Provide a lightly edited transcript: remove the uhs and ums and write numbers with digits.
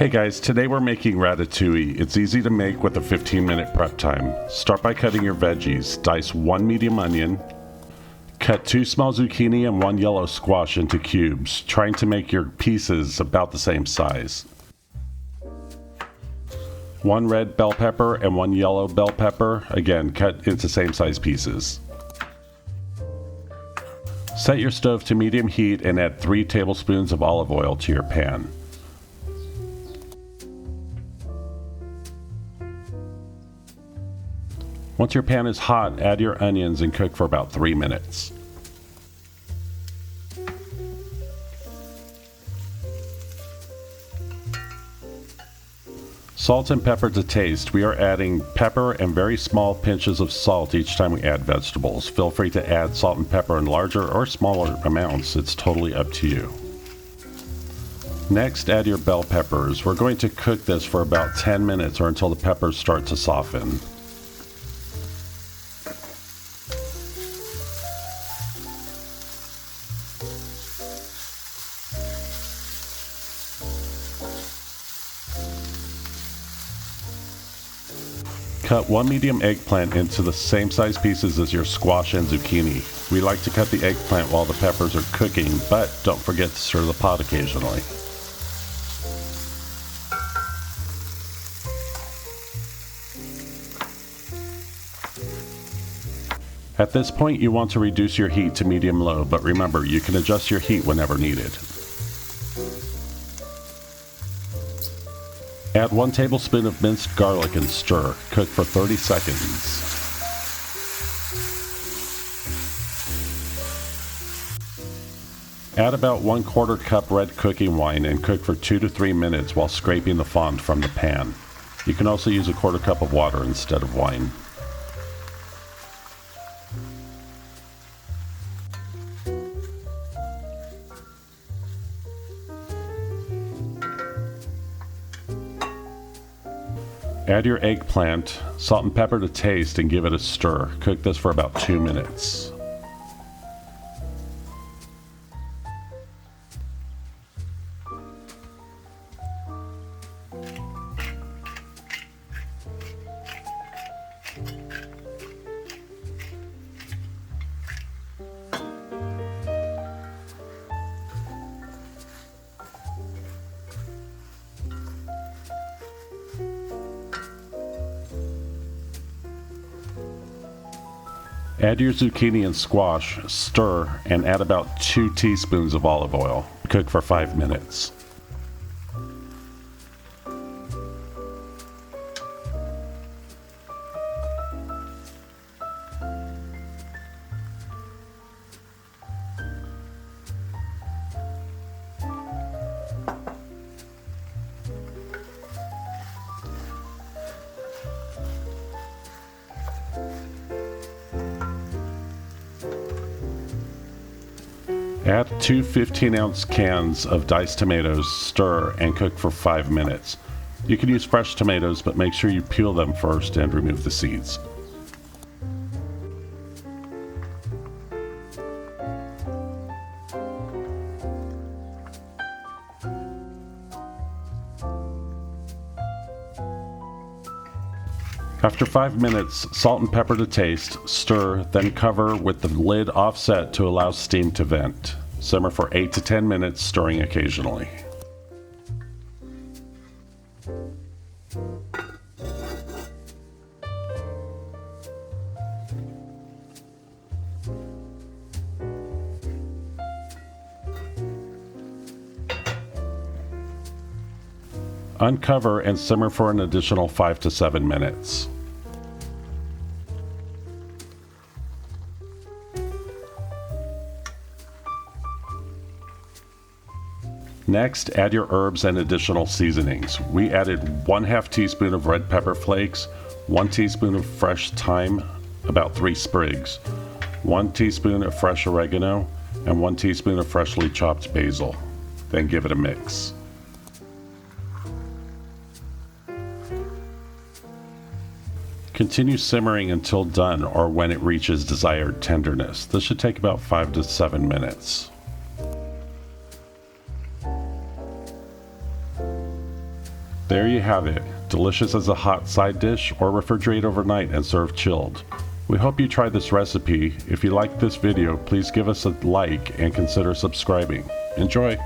Hey guys, today we're making ratatouille. It's easy to make with a 15-minute prep time. Start by cutting your veggies. Dice 1 medium onion. Cut 2 small zucchini and 1 yellow squash into cubes, trying to make your pieces about the same size. 1 red bell pepper and 1 yellow bell pepper, again cut into same size pieces. Set your stove to medium heat and add 3 tablespoons of olive oil to your pan. Once your pan is hot, add your onions and cook for about 3 minutes. Salt and pepper to taste. We are adding pepper and very small pinches of salt each time we add vegetables. Feel free to add salt and pepper in larger or smaller amounts. It's totally up to you. Next, add your bell peppers. We're going to cook this for about 10 minutes or until the peppers start to soften. Cut 1 medium eggplant into the same size pieces as your squash and zucchini. We like to cut the eggplant while the peppers are cooking, but don't forget to stir the pot occasionally. At this point, you want to reduce your heat to medium-low, but remember, you can adjust your heat whenever needed. Add 1 tablespoon of minced garlic and stir. Cook for 30 seconds. Add about 1/4 cup red cooking wine and cook for 2 to 3 minutes while scraping the fond from the pan. You can also use 1/4 cup of water instead of wine. Add your eggplant, salt and pepper to taste, and give it a stir. Cook this for about 2 minutes. Add your zucchini and squash, stir, and add about 2 teaspoons of olive oil. Cook for 5 minutes. Add 2 15-ounce cans of diced tomatoes, stir, and cook for 5 minutes. You can use fresh tomatoes, but make sure you peel them first and remove the seeds. After 5 minutes, salt and pepper to taste, stir, then cover with the lid offset to allow steam to vent. Simmer for 8 to 10 minutes, stirring occasionally. Uncover and simmer for an additional 5 to 7 minutes. Next, add your herbs and additional seasonings. We added 1/2 teaspoon of red pepper flakes, 1 teaspoon of fresh thyme, about 3 sprigs, 1 teaspoon of fresh oregano, and 1 teaspoon of freshly chopped basil. Then give it a mix. Continue simmering until done or when it reaches desired tenderness. This should take about 5 to 7 minutes. There you have it. Delicious as a hot side dish or refrigerate overnight and serve chilled. We hope you try this recipe. If you like this video, please give us a like and consider subscribing. Enjoy!